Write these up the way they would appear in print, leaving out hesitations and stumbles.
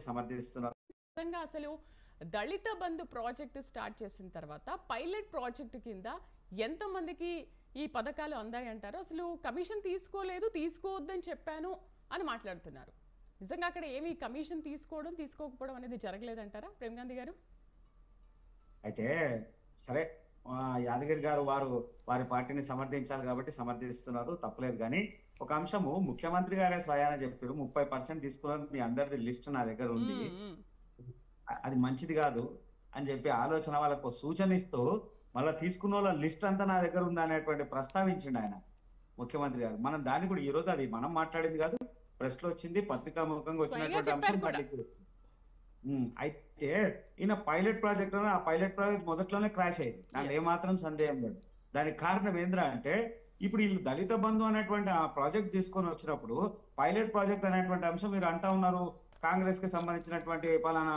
సమర్థిస్తున్నారు. నిజంగా అసలు దళిత బంధు project start చేసిన తర్వాత పైలట్ ప్రాజెక్టు కింద ఎంతమందికి ఈ పథకాలు అందాయంటారు? అసలు కమిషన్ తీసుకోలేదు, తీసుకోవద్దని చెప్పాను అని మాట్లాడుతున్నారు. నిజంగా అక్కడ ఏమి కమిషన్ తీసుకోవడం తీసుకోకపోవడం అనేది జరగలేదంటారా ప్రేమ్ గాంధీ గారు? అయితే సరే, యాదగిరి గారు వారి పార్టీని సమర్థించాలి కాబట్టి సమర్థిస్తున్నారు, తప్పలేదు. కానీ ఒక అంశము ముఖ్యమంత్రి గారే స్వయాన చెప్పారు, 30% తీసుకున్నారు, మీ అందరిది లిస్ట్ నా దగ్గర ఉంది, అది మంచిది కాదు అని చెప్పి ఆలోచన వాళ్ళకు సూచన ఇస్తూ మళ్ళీ తీసుకున్న వాళ్ళ లిస్ట్ అంతా నా దగ్గర ఉంది అనేటువంటి ప్రస్తావించిండు ఆయన ముఖ్యమంత్రి గారు. మనం దాన్ని కూడా ఈ రోజు, అది మనం మాట్లాడింది కాదు, ప్రెస్ లో వచ్చింది, పత్రికా ముఖంగా వచ్చినటువంటి అంశం. అయితే ఈయన పైలట్ ప్రాజెక్ట్ ఆ పైలట్ ప్రాజెక్ట్ మొదట్లోనే క్రాష్ అయింది, దాంట్లో ఏమాత్రం సందేహం లేదు. దానికి కారణం ఏంద్రా అంటే, ఇప్పుడు వీళ్ళు దళిత బంధు అనేటువంటి ఆ ప్రాజెక్ట్ తీసుకొని వచ్చినప్పుడు పైలట్ ప్రాజెక్ట్ అనేటువంటి అంశం మీరు అంటా ఉన్నారు, కాంగ్రెస్ కి సంబంధించినటువంటి పలానా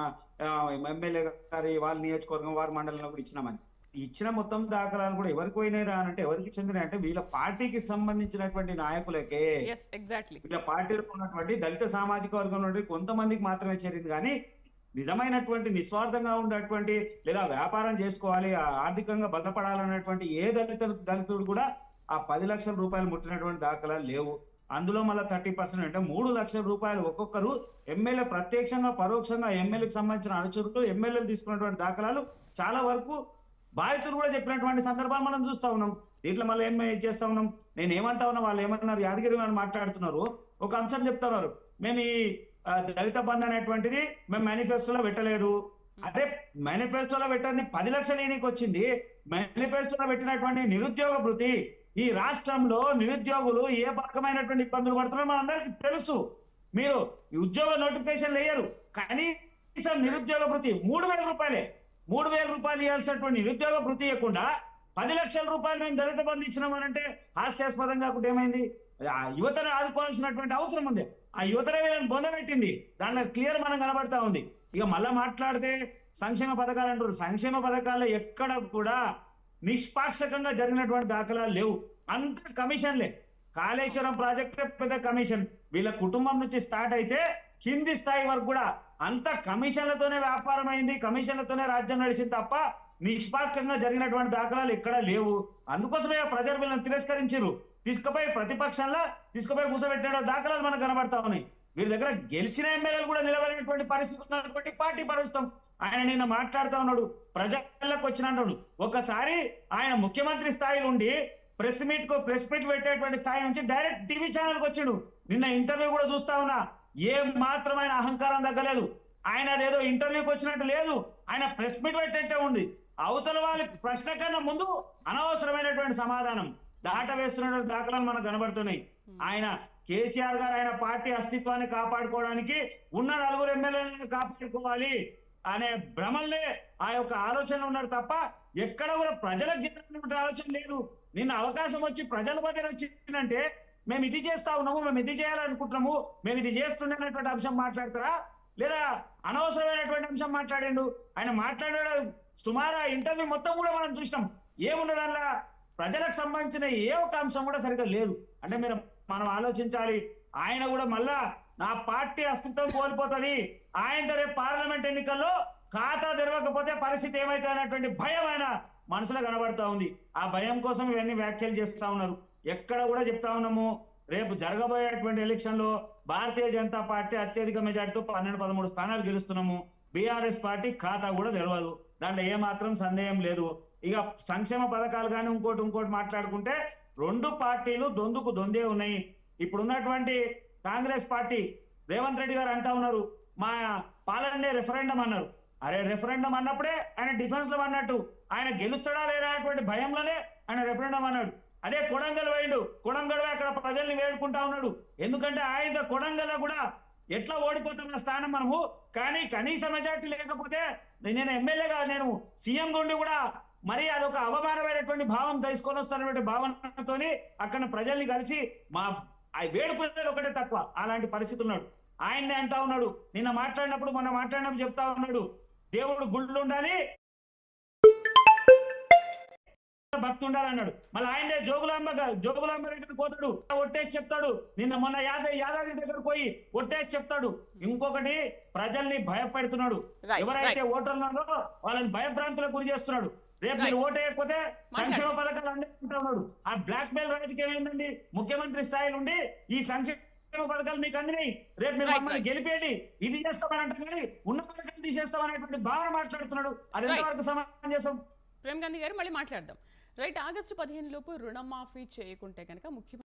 ఎమ్మెల్యే గారి వాళ్ళ నియోజకవర్గం వారి మండలంలో కూడా ఇచ్చినామని. ఇచ్చిన మొత్తం దాఖలాలు కూడా ఎవరికి పోయినాయి రా అంటే, ఎవరికి చెందినాయి అంటే వీళ్ళ పార్టీకి సంబంధించినటువంటి నాయకులకే, వీళ్ళ పార్టీలో ఉన్నటువంటి దళిత సామాజిక వర్గం నుండి కొంతమందికి మాత్రమే చేరింది. కానీ నిజమైనటువంటి నిస్వార్థంగా ఉన్నటువంటి లేదా వ్యాపారం చేసుకోవాలి, ఆర్థికంగా బలపడాలన్నటువంటి ఏ దళితుడు కూడా ఆ 10 లక్షల రూపాయలు ముట్టినటువంటి దాఖలాలు లేవు. అందులో మళ్ళీ 30% అంటే 3 లక్షల రూపాయలు ఒక్కొక్కరు ఎమ్మెల్యే ప్రత్యక్షంగా పరోక్షంగా ఎమ్మెల్యేకి సంబంధించిన అనుచరులు ఎమ్మెల్యేలు తీసుకున్నటువంటి దాఖలాలు చాలా వరకు బాధితులు కూడా చెప్పినటువంటి సందర్భాలు మనం చూస్తా ఉన్నాం. దీంట్లో మళ్ళీ ఏం చేస్తా ఉన్నాం, నేను ఏమంటా ఉన్నా, వాళ్ళు ఏమన్నారు, యాదగిరి అని మాట్లాడుతున్నారు, ఒక అంశం చెప్తున్నారు, మేము ఈ దళిత బంధు అనేటువంటిది మేము మేనిఫెస్టోలో పెట్టలేదు. అదే మేనిఫెస్టోలో పెట్టింది 10 లక్షలు ఈయనకి వచ్చింది. మేనిఫెస్టోలో పెట్టినటువంటి నిరుద్యోగ భృతి, ఈ రాష్ట్రంలో నిరుద్యోగులు ఏ రకమైనటువంటి ఇబ్బందులు పడుతున్నారో మనందరికీ తెలుసు. మీరు ఉద్యోగ నోటిఫికేషన్ వేయరు, కనీసం నిరుద్యోగ భృతి 3,000 రూపాయలే, 3,000 రూపాయలు ఇవ్వాల్సినటువంటి నిరుద్యోగ భృతి ఇవ్వకుండా 10 లక్షల రూపాయలు మేము దళిత బంధు ఇచ్చినామనంటే హాస్యాస్పదం కాకుండా ఏమైంది? ఆ యువతను ఆదుకోవాల్సినటువంటి అవసరం ఉంది, ఆ యువతనే వీళ్ళని బొందబెట్టింది, దాంట్లో క్లియర్ మనం కనబడతా ఉంది. ఇక మళ్ళా మాట్లాడితే సంక్షేమ పథకాలు అంటారు, సంక్షేమ పథకాల్లో ఎక్కడ కూడా నిష్పాక్షకంగా జరిగినటువంటి దాఖలాలు లేవు, అంత కమిషన్లే. కాళేశ్వరం ప్రాజెక్ట్ పెద్ద కమిషన్, వీళ్ళ కుటుంబం నుంచి స్టార్ట్ అయితే కింది స్థాయి వరకు కూడా అంత కమిషన్లతోనే వ్యాపారం అయింది, కమిషన్లతోనే రాజ్యం నడిచింది తప్ప నిష్పాక్షంగా జరిగినటువంటి దాఖలాలు ఎక్కడా లేవు. అందుకోసమే ప్రజలు వీళ్ళని తిరస్కరించారు, తీసుకుపోయి ప్రతిపక్షంలో తీసుకుపోయి కూర్చోబెట్టిన దాఖలాలు మనకు కనబడతా ఉన్నాయి. వీరి దగ్గర గెలిచిన ఎమ్మెల్యేలు కూడా నిలబడినటువంటి పరిస్థితి ఉన్నటువంటి పార్టీ పరిస్థితం. ఆయన నిన్న మాట్లాడుతూ ఉన్నాడు, ప్రజలకు వచ్చినట్టు ఒకసారి ఆయన ముఖ్యమంత్రి స్థాయి నుండి ప్రెస్ మీట్ పెట్టేటువంటి స్థాయి నుంచి డైరెక్ట్ టీవీ ఛానల్కి వచ్చిండు. నిన్న ఇంటర్వ్యూ కూడా చూస్తా ఉన్నా, ఏ మాత్రమైన అహంకారం తగ్గలేదు. ఆయన అదేదో ఇంటర్వ్యూకి వచ్చినట్టు లేదు, ఆయన ప్రెస్ మీట్ పెట్టేట్టే ఉంది. అవతల వాళ్ళ ప్రశ్న కన్నా ముందు అనవసరమైనటువంటి సమాధానం దాట వేస్తున్నటువంటి దాఖలాలు మనకు కనబడుతున్నాయి. ఆయన కేసీఆర్ గారు ఆయన పార్టీ అస్తిత్వాన్ని కాపాడుకోవడానికి ఉన్న 4 ఎమ్మెల్యేలను కాపాడుకోవాలి అనే భ్రమల్నే ఆ యొక్క ఆలోచన ఉన్నారు తప్ప ఎక్కడ కూడా ప్రజలకు చెందినటువంటి ఆలోచన లేదు. నిన్న అవకాశం వచ్చి ప్రజల మధ్య వచ్చిందంటే మేము ఇది చేస్తా ఉన్నాము, మేము ఇది చేయాలనుకుంటున్నాము, మేము ఇది చేస్తుండేటువంటి అంశం మాట్లాడతారా, లేదా అనవసరమైనటువంటి అంశం మాట్లాడిండు. ఆయన మాట్లాడాడు సుమారు ఇంటర్వ్యూ మొత్తం కూడా మనం చూసినాం, ఏమున్నది అందులో ప్రజలకు సంబంధించిన ఏ ఒక్క అంశం కూడా సరిగ్గా లేదు. అంటే మనం ఆలోచించాలి, ఆయన కూడా మళ్ళా నా పార్టీ అస్తిత్వం కోల్పోతుంది, ఆయన రేపు పార్లమెంట్ ఎన్నికల్లో ఖాతా తెరవకపోతే పరిస్థితి ఏమైతే అనేటువంటి భయం ఆయన మనసులో కనబడతా ఉంది. ఆ భయం కోసం ఇవన్నీ వ్యాఖ్యలు చేస్తా ఉన్నారు. ఎక్కడ కూడా చెప్తా ఉన్నాము, రేపు జరగబోయేటువంటి ఎలక్షన్ లో భారతీయ జనతా పార్టీ అత్యధిక మెజార్టీతో 12-13 స్థానాలు గెలుస్తున్నాము. బీఆర్ఎస్ పార్టీ ఖాతా కూడా తెలవదు, దాంట్లో ఏమాత్రం సందేహం లేదు. ఇక సంక్షేమ పథకాలు కానీ ఇంకోటి మాట్లాడుకుంటే 2 పార్టీలు దొందుకు దొందే ఉన్నాయి. ఇప్పుడున్నటువంటి కాంగ్రెస్ పార్టీ రేవంత్ రెడ్డి గారు అంటా ఉన్నారు, మా పాలనే రెఫరెండం అన్నారు. అరే రెఫరెండం అన్నప్పుడే ఆయన డిఫెన్స్ లో అన్నట్టు ఆయన గెలుస్తాడా లేదా అనేటువంటి భయంలోనే ఆయన రెఫరెండం అన్నాడు. అదే కొడంగల్ పోయిండు, కొడంగల్ అక్కడ ప్రజల్ని వేడుకుంటా ఉన్నాడు. ఎందుకంటే ఆయన కొడంగల్ కూడా ఎట్లా ఓడిపోతున్న స్థానం మనము, కానీ కనీస మెజార్టీ లేకపోతే నేను ఎమ్మెల్యేగా నేను సీఎం నుండి కూడా మరి అదొక అవమానమైనటువంటి భావం తీసుకొని వస్తున్నటువంటి భావనతోని అక్కడ ప్రజల్ని కలిసి మా వేడుకునేది ఒకటే తక్కువ, అలాంటి పరిస్థితి ఉన్నాడు. ఆయన్నే అంటా ఉన్నాడు, నిన్న మాట్లాడినప్పుడు చెప్తా ఉన్నాడు, దేవుడు గుళ్ళు ఉండాలి, భక్తి ఉండాలన్నాడు. మళ్ళీ ఆయనే జోగులాంబ దగ్గర పోతాడు, ఒట్టేసి చెప్తాడు. నిన్న మొన్న యాదాద్రి దగ్గర పోయి ఒట్టేసి చెప్తాడు. ఇంకొకటి ప్రజల్ని భయపెడుతున్నాడు. ఎవరైతే ఓటర్లలో వాళ్ళని భయభ్రాంతులకు గురి చేస్తున్నాడు. రేపు మీరు ఓటు వేయకపోతే సంక్షేమ పథకాలు అందిస్తున్నాడు. ఆ బ్లాక్ మెయిల్ రాజకీయం ఏందండి? ముఖ్యమంత్రి స్థాయి నుండి ఈ సంక్షేమ పథకాలు మీకు అందినాయి, రేపు మీరు మమ్మల్ని గెలిపేయండి, ఇది చేస్తామని అంటే కానీ ఉన్న పథకాలు తీసేస్తామనేటువంటి భావన మాట్లాడుతున్నాడు. అది ఎంతవరకు సమంజసం? ప్రేమ్ గాంధీ గారు మళ్ళీ మాట్లాడదాం. రైట్, ఆగస్టు 15 లోపు రుణమాఫీ చేయకుంటే కనుక ముఖ్యమంత్రి